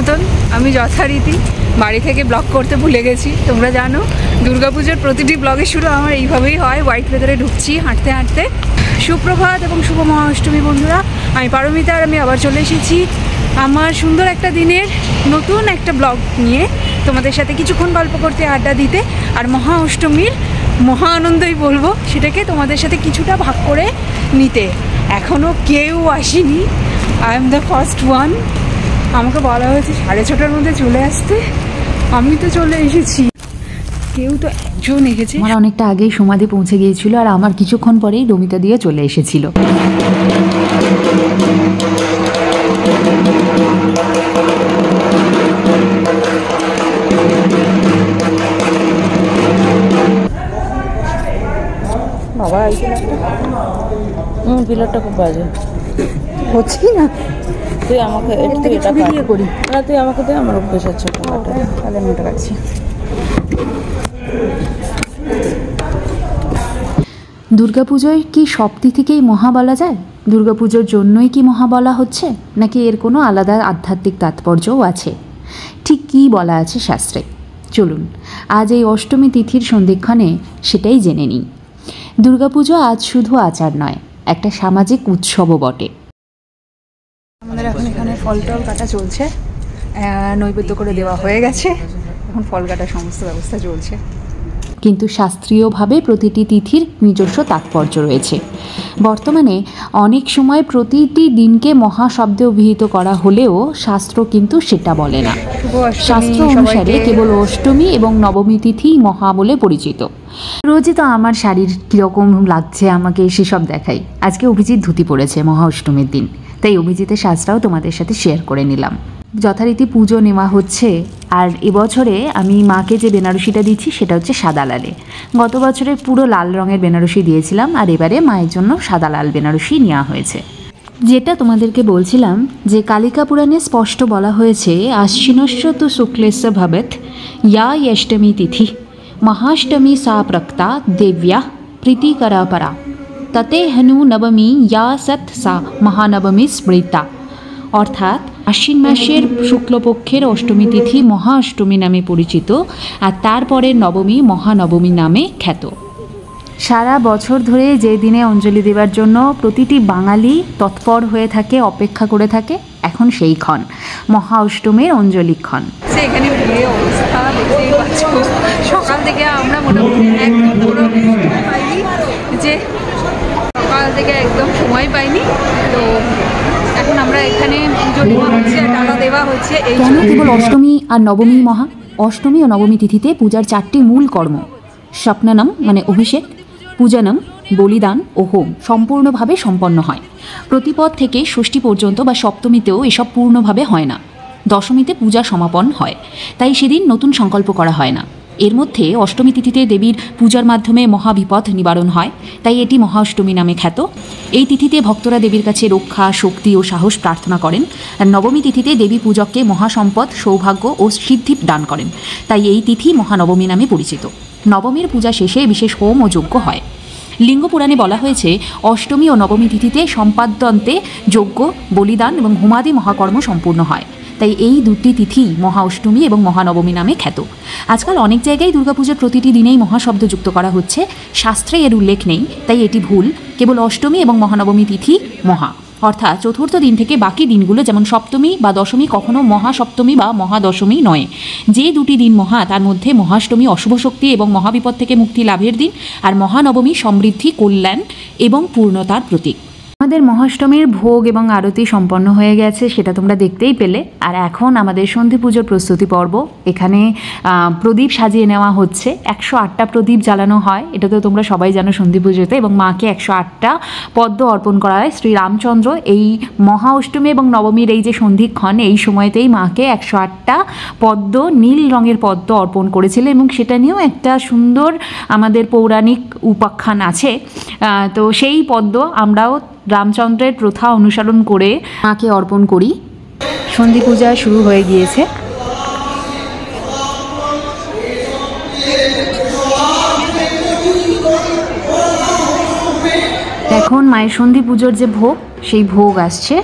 মতন আমি যথারীতি বাড়ি থেকে ব্লগ করতে ভুলে গেছি। তোমরা জানো দুর্গাপুজোর প্রতিটি ব্লগের শুরু আমার এইভাবেই হয়, হোয়াইট ওয়েদারে ঢুকছি হাঁটতে হাঁটতে। সুপ্রভাত এবং শুভ মহাষ্টমী বন্ধুরা, আমি পারমিতা আর আমি আবার চলে এসেছি আমার সুন্দর একটা দিনের নতুন একটা ব্লগ নিয়ে তোমাদের সাথে কিছুক্ষণ গল্প করতে, আড্ডা দিতে, আর মহা অষ্টমীর মহা আনন্দই বলবো, সেটাকে তোমাদের সাথে কিছুটা ভাগ করে নিতে। এখনও কেউ আসেনি, I am the first one. আমাকে বলা হয়েছে 6:30টার মধ্যে চলে আসতে, আমি তো চলে এসেছি। কেউ তো একজন এসেছে। আমার অনেকটা আগেই সমাধি পৌঁছে গিয়েছিল, আর আমার কিছুক্ষণ পরেই রমিতা দিয়ে চলে এসেছিল। বাবা পিলারটা খুব বাজে হচ্ছে না, তুই আমাকে এটা দিয়ে করি না, তুই আমাকে দে, আমার অভ্যেস আছে। তাহলে আমি ওটা কাটছি। দুর্গাপুজোয় কি সব তিথিকেই মহা বলা যায়? দুর্গাপুজোর জন্যই কি মহা বলা হচ্ছে, নাকি এর কোনো আলাদা আধ্যাত্মিক তাৎপর্যও আছে? ঠিক কী বলা আছে শাস্ত্রে? চলুন আজ এই অষ্টমী তিথির সন্ধিক্ষণে সেটাই জেনে নিই। দুর্গাপুজো আজ শুধু আচার নয়, একটা সামাজিক উৎসবও বটে। আমাদের এখন এখানে ফল টল কাটা চলছে, নৈবেদ্য করে দেওয়া হয়ে গেছে, এখন ফল কাটা সমস্ত ব্যবস্থা চলছে। কিন্তু শাস্ত্রীয়ভাবে প্রতিটি তিথির নিজস্ব তাৎপর্য রয়েছে। বর্তমানে অনেক সময় প্রতিটি দিনকে মহা শব্দে অভিহিত করা হলেও শাস্ত্র কিন্তু সেটা বলে না। শাস্ত্র অনুসারে কেবল অষ্টমী এবং নবমী তিথি মহা বলে পরিচিত। রোজই তো আমার শাড়ির কীরকম লাগছে আমাকে সেসব দেখাই। আজকে অভিজিৎ ধুতি পড়েছে মহা অষ্টমীর দিন, তাই অভিজিতের সাজটাও তোমাদের সাথে শেয়ার করে নিলাম। যথারীতি পুজো নেওয়া হচ্ছে, আর এবছরে আমি মাকে যে বেনারসিটা দিচ্ছি সেটা হচ্ছে সাদা লালে। গত বছরে পুরো লাল রঙের বেনারসি দিয়েছিলাম, আর এবারে মায়ের জন্য সাদা লাল বেনারসি নেওয়া হয়েছে। যেটা তোমাদেরকে বলছিলাম যে কালিকা পুরাণে স্পষ্ট বলা হয়েছে, আশ্বিনস্য তু শুক্লেস্য ভবেত ইয়া অষ্টমী তিথি মহাষ্টমী সা প্রক্তা দেব্যা প্রীতিকরা পরা ততে হনু নবমী ইয়া সৎ সা মহানবমী স্মৃতা। অর্থাৎ আশ্বিন মাসের শুক্লপক্ষের অষ্টমী তিথি মহা অষ্টমী নামে পরিচিত, আর তারপরের নবমী মহানবমী নামে খ্যাত। সারা বছর ধরে যে দিনে অঞ্জলি দেওয়ার জন্য প্রতিটি বাঙালি তৎপর হয়ে থাকে, অপেক্ষা করে থাকে, এখন সেই ক্ষণ মহা অষ্টমীর অঞ্জলি ক্ষণ। এখানে ভিড়ে অবস্থা দেখতেই পাচ্ছ, সকাল থেকে আমরা মোটামুটি একদম পুরো সময় পাইনি, যে সকাল থেকে একদম সময় পাইনি। তো এখন আমরা এখানে পুজো দেওয়া হচ্ছে, ডালা দেওয়া হচ্ছে। কেন কেবল অষ্টমী আর নবমী মহা? অষ্টমী ও নবমী তিথিতে পূজার 4টি মূল কর্ম, স্বপ্নানম মানে অভিষেক, পূজনম বলিদান ও হোম সম্পূর্ণভাবে সম্পন্ন হয়। প্রতিপদ থেকে ষষ্ঠী পর্যন্ত বা সপ্তমীতেও এসব পূর্ণভাবে হয় না। দশমীতে পূজা সমাপন হয়, তাই সেদিন নতুন সংকল্প করা হয় না। এর মধ্যে অষ্টমী তিথিতে দেবীর পূজার মাধ্যমে মহাবিপদ নিবারণ হয়, তাই এটি মহা অষ্টমী নামে খ্যাত। এই তিথিতে ভক্তরা দেবীর কাছে রক্ষা, শক্তি ও সাহস প্রার্থনা করেন। আর নবমী তিথিতে দেবী পূজককে মহাসম্পদ, সৌভাগ্য ও সিদ্ধি দান করেন, তাই এই তিথি মহানবমী নামে পরিচিত। নবমীর পূজা শেষে বিশেষ হোম ও যজ্ঞ হয়। লিঙ্গ পুরাণে বলা হয়েছে, অষ্টমী ও নবমী তিথিতে সম্পাদ্যন্তে যজ্ঞ, বলিদান এবং হোমাদি মহাকর্ম সম্পূর্ণ হয়, তাই এই দুটি তিথি মহা অষ্টমী এবং মহানবমী নামে খ্যাত। আজকাল অনেক জায়গায় দুর্গাপুজোর প্রতিটি দিনেই মহাশব্দ যুক্ত করা হচ্ছে, শাস্ত্রে এর উল্লেখ নেই, তাই এটি ভুল। কেবল অষ্টমী এবং মহানবমী তিথি মহা, অর্থাৎ চতুর্থ দিন থেকে বাকি দিনগুলো যেমন সপ্তমী বা দশমী কখনো মহাসপ্তমী বা মহাদশমী নয়। যে দুটি দিন মহা, তার মধ্যে মহাষ্টমী অশুভ শক্তি এবং মহাবিপদ থেকে মুক্তি লাভের দিন, আর মহানবমী সমৃদ্ধি, কল্যাণ এবং পূর্ণতার প্রতীক। আমাদের মহাষ্টমীর ভোগ এবং আরতি সম্পন্ন হয়ে গেছে, সেটা তোমরা দেখতেই পেলে। আর এখন আমাদের সন্ধি পুজোর প্রস্তুতি পর্ব। এখানে প্রদীপ সাজিয়ে নেওয়া হচ্ছে। 108টা প্রদীপ জ্বালানো হয়, এটা তো তোমরা সবাই জানো সন্ধি পুজোতে, এবং মাকে 108টা পদ্ম অর্পণ করা হয়। শ্রীরামচন্দ্র এই মহা অষ্টমী এবং নবমীর এই যে সন্ধিক্ষণ, এই সময়তেই মাকে 108টা পদ্ম, নীল রঙের পদ্ম অর্পণ করেছিলেন, এবং সেটা নিয়েও একটা সুন্দর আমাদের পৌরাণিক উপাখ্যান আছে। তো সেই পদ্ম আমরাও রামচন্দ্রের প্রথা অনুসরণ করে মাকে অর্পণ করি। সন্ধি পূজা শুরু হয়ে গিয়েছে। এখন মায়ের সন্ধি পুজোর যে ভোগ, সেই ভোগ আসছে।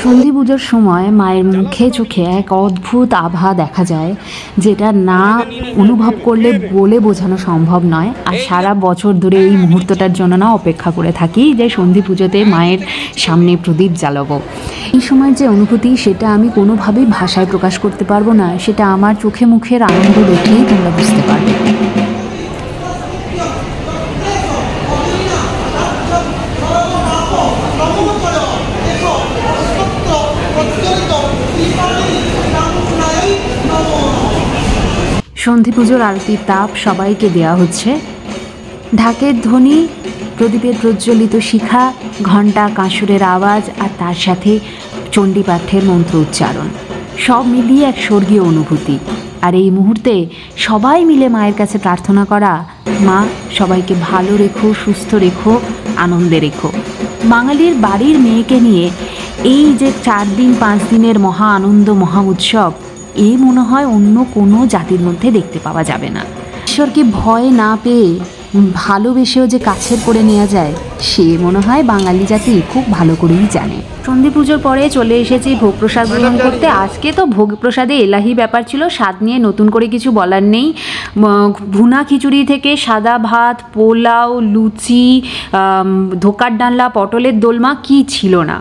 সন্ধি পুজোর সময় মায়ের মুখে চোখে এক অদ্ভুত আভা দেখা যায়, যেটা না অনুভব করলে বলে বোঝানো সম্ভব নয়। আর সারা বছর ধরে এই মুহূর্তটার জন্য না অপেক্ষা করে থাকি যে সন্ধি পুজোতে মায়ের সামনে প্রদীপ জ্বালাবো। এই সময়ের যে অনুভূতি সেটা আমি কোনোভাবেই ভাষায় প্রকাশ করতে পারবো না, সেটা আমার চোখে মুখের আনন্দ দেখলেই তোমরা বুঝতে পারবে। সন্ধি পুজোর আরতির তাপ সবাইকে দেয়া হচ্ছে। ঢাকের ধ্বনি, প্রদীপের প্রজ্বলিত শিখা, ঘণ্টা কাঁসুরের আওয়াজ আর তার সাথে চণ্ডীপাঠের মন্ত্র উচ্চারণ, সব মিলিয়ে এক স্বর্গীয় অনুভূতি। আর এই মুহূর্তে সবাই মিলে মায়ের কাছে প্রার্থনা করা, মা সবাইকে ভালো রেখো, সুস্থ রেখো, আনন্দে রেখো। বাঙালির বাড়ির মেয়েকে নিয়ে এই যে 4 দিন 5 দিনের মহা আনন্দ, মহা উৎসব, এই মনে হয় অন্য কোনো জাতির মধ্যে দেখতে পাওয়া যাবে না। ঈশ্বরকে ভয় না পেয়ে ভালোবেসেও যে কাছের করে নেওয়া যায়, সে মনে হয় বাঙালি জাতি খুব ভালো করেই জানে। সন্ধি পুজোর পরে চলে এসেছি ভোগ প্রসাদ গ্রহণ করতে। আজকে তো ভোগ প্রসাদে এলাহি ব্যাপার ছিল, স্বাদ নিয়ে নতুন করে কিছু বলার নেই। ভুনা খিচুড়ি থেকে সাদা ভাত, পোলাও, লুচি, ধোকার ডালনা, পটলের দোলমা, কি ছিল না।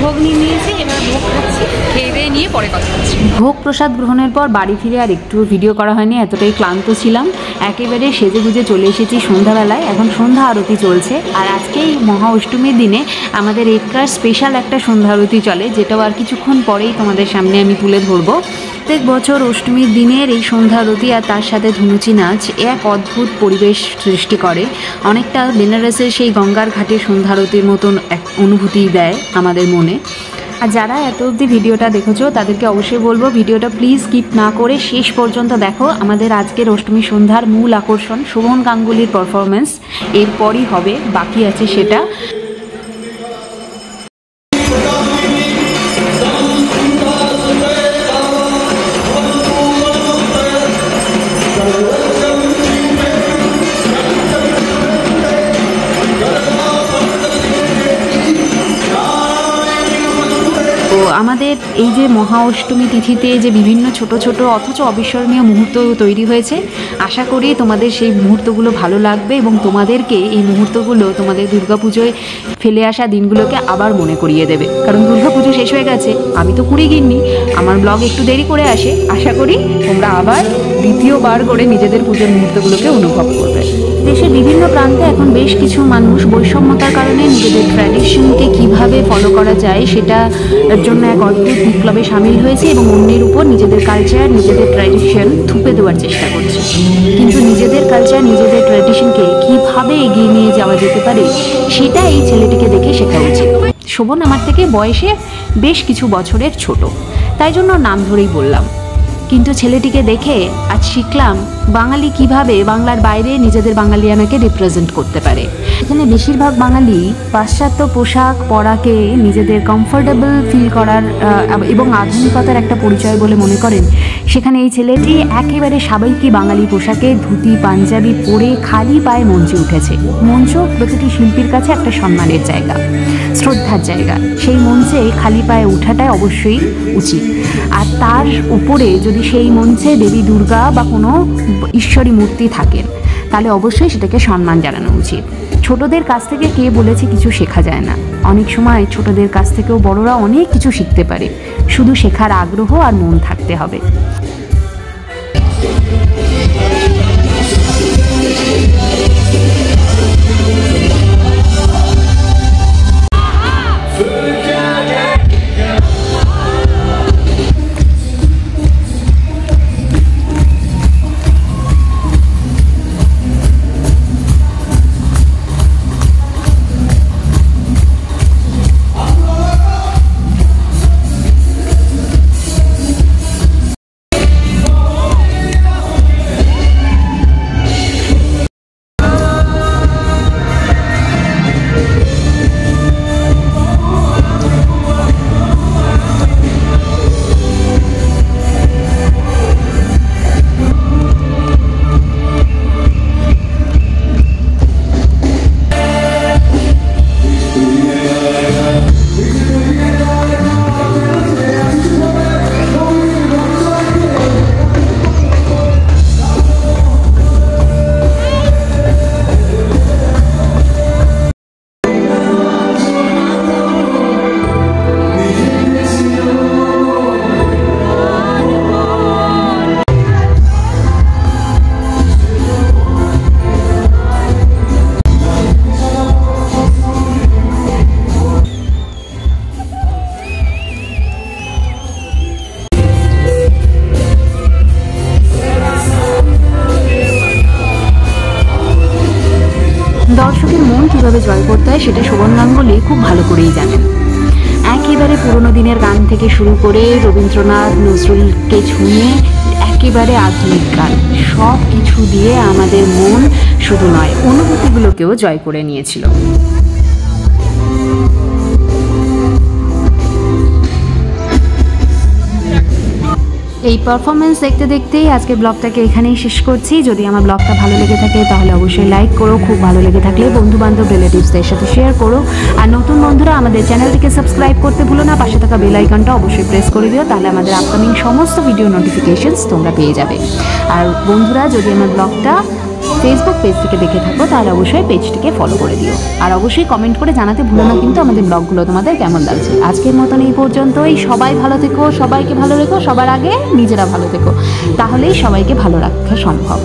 ভোগ নিয়ে নিয়েছি, এবার ভোগ খাচ্ছি, খেয়ে দিয়ে নিয়ে পরে কথা হচ্ছে। ভোগ প্রসাদ গ্রহণের পর বাড়ি ফিরে আর একটু ভিডিও করা হয়নি, এতটাই ক্লান্ত ছিলাম। একেবারে সেজে গুজে চলে এসেছি সন্ধ্যাবেলায়, এখন সন্ধ্যা আরতি চলছে। আর আজকে এই মহা অষ্টমীর দিনে আমাদের এখানকার স্পেশাল একটা সন্ধ্যা আরতি চলে, যেটাও আর কিছুক্ষণ পরেই তোমাদের সামনে আমি তুলে ধরবো। প্রত্যেক বছর অষ্টমীর দিনের এই সন্ধ্যা আরতি আর তার সাথে ধুনুচি নাচ এক অদ্ভুত পরিবেশ সৃষ্টি করে, অনেকটা বেনারসের সেই গঙ্গার ঘাটে সন্ধ্যা আরতির মতন এক অনুভূতি দেয় আমাদের মনে। আর যারা এত অবধি ভিডিওটা দেখেছো তাদেরকে অবশ্যই বলবো ভিডিওটা প্লিজ স্কিপ না করে শেষ পর্যন্ত দেখো। আমাদের আজকের অষ্টমী সন্ধ্যার মূল আকর্ষণ শোভন গাঙ্গুলির পারফরমেন্স, এরপরই হবে, বাকি আছে সেটা। আমাদের এই যে মহা অষ্টমী তিথিতে যে বিভিন্ন ছোট ছোট অথচ অবিস্মরণীয় মুহূর্ত তৈরি হয়েছে, আশা করি তোমাদের সেই মুহূর্তগুলো ভালো লাগবে এবং তোমাদেরকে এই মুহূর্তগুলো তোমাদের দুর্গাপুজোয় ফেলে আসা দিনগুলোকে আবার মনে করিয়ে দেবে। কারণ দুর্গাপুজো শেষ হয়ে গেছে, আমি তো কুড়ি গিন্নি, আমার ব্লগ একটু দেরি করে আসে। আশা করি তোমরা আবার দ্বিতীয়বার করে নিজেদের পুজোর মুহূর্তগুলোকে অনুভব করবে। দেশের বিভিন্ন প্রান্তে এখন বেশ কিছু মানুষ বৈষম্যতার কারণে নিজেদের ট্র্যাডিশনকে কিভাবে ফলো করা যায় সেটার জন্য এক অদ্ভুত বিপ্লবে সামিল হয়েছে এবং অন্যের উপর নিজেদের কালচার, নিজেদের ট্র্যাডিশন থুপে দেওয়ার চেষ্টা করছে। কিন্তু নিজেদের কালচার, নিজেদের ট্র্যাডিশনকে কিভাবে এগিয়ে নিয়ে যাওয়া যেতে পারে সেটা এই ছেলেটিকে দেখে শেখা উচিত। শোভন আমার থেকে বয়সে বেশ কিছু বছরের ছোট, তাই জন্য নাম ধরেই বললাম। কিন্তু ছেলেটিকে দেখে আজ শিখলাম বাঙালি কিভাবে বাংলার বাইরে নিজেদের বাঙালিয়ানাকে রিপ্রেজেন্ট করতে পারে। এখানে বেশিরভাগ বাঙালি পাশ্চাত্য পোশাক পরাকে নিজেদের কমফোর্টেবল ফিল করার এবং আধুনিকতার একটা পরিচয় বলে মনে করেন। সেখানে এই ছেলেটি একেবারে সাবেকি বাঙালি পোশাকে ধুতি পাঞ্জাবি পরে খালি পায়ে মঞ্চে উঠেছে। মঞ্চ প্রতিটি শিল্পীর কাছে একটা সম্মানের জায়গা, শ্রদ্ধার জায়গা। সেই মঞ্চে খালি পায়ে ওঠাটাই অবশ্যই উচিত। আর তার উপরে যদি সেই মঞ্চে দেবী দুর্গা বা কোনো ঈশ্বরী মূর্তি থাকেন তাহলে অবশ্যই সেটাকে সম্মান জানানো উচিত। ছোটদের কাছ থেকে কে বলেছে কিছু শেখা যায় না? অনেক সময় ছোটদের কাছ থেকেও বড়রা অনেক কিছু শিখতে পারে, শুধু শেখার আগ্রহ আর মন থাকতে হবে। কীভাবে জয় করতে হয় সেটা শোভন গাঙ্গুলি খুব ভালো করেই জানেন। একেবারে পুরোনো দিনের গান থেকে শুরু করে রবীন্দ্রনাথ নজরুলকে ছুঁয়ে একেবারে আধুনিক গান, সব কিছু দিয়ে আমাদের মন শুধু নয় অনুভূতিগুলোকেও জয় করে নিয়েছিল। এই পারফরমেন্স দেখতে দেখতেই আজকে ব্লগটাকে এখানেই শেষ করছি। যদি আমার ব্লগটা ভালো লেগে থাকে তাহলে অবশ্যই লাইক করো, খুব ভালো লেগে থাকলে বন্ধু বান্ধব রিলেটিভসদের সাথে শেয়ার করো। আর নতুন বন্ধুরা আমাদের চ্যানেলটিকে সাবস্ক্রাইব করতে ভুলো না, পাশে থাকা বেল আইকনটা অবশ্যই প্রেস করে দিও, তাহলে আমাদের আপকামিং সমস্ত ভিডিও নোটিফিকেশনস তোমরা পেয়ে যাবে। আর বন্ধুরা যদি আমার ব্লগটা ফেসবুক পেজ থেকে দেখে থাকো তাহলে অবশ্যই পেজটিকে ফলো করে দিও। আর অবশ্যই কমেন্ট করে জানাতে ভুলো না কিন্তু আমাদের ব্লগগুলো তোমাদের কেমন লাগছে। আজকের মতন এই পর্যন্তই। সবাই ভালো থেকো, সবাইকে ভালো রেখো, সবার আগে নিজেরা ভালো থেকো, তাহলেই সবাইকে ভালো রাখা সম্ভব।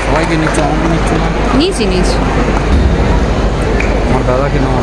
সবাইকে নিচ্ছ, আমাকে নিচ্ছ না? নিয়েছি আমার দাদাকে নেওয়া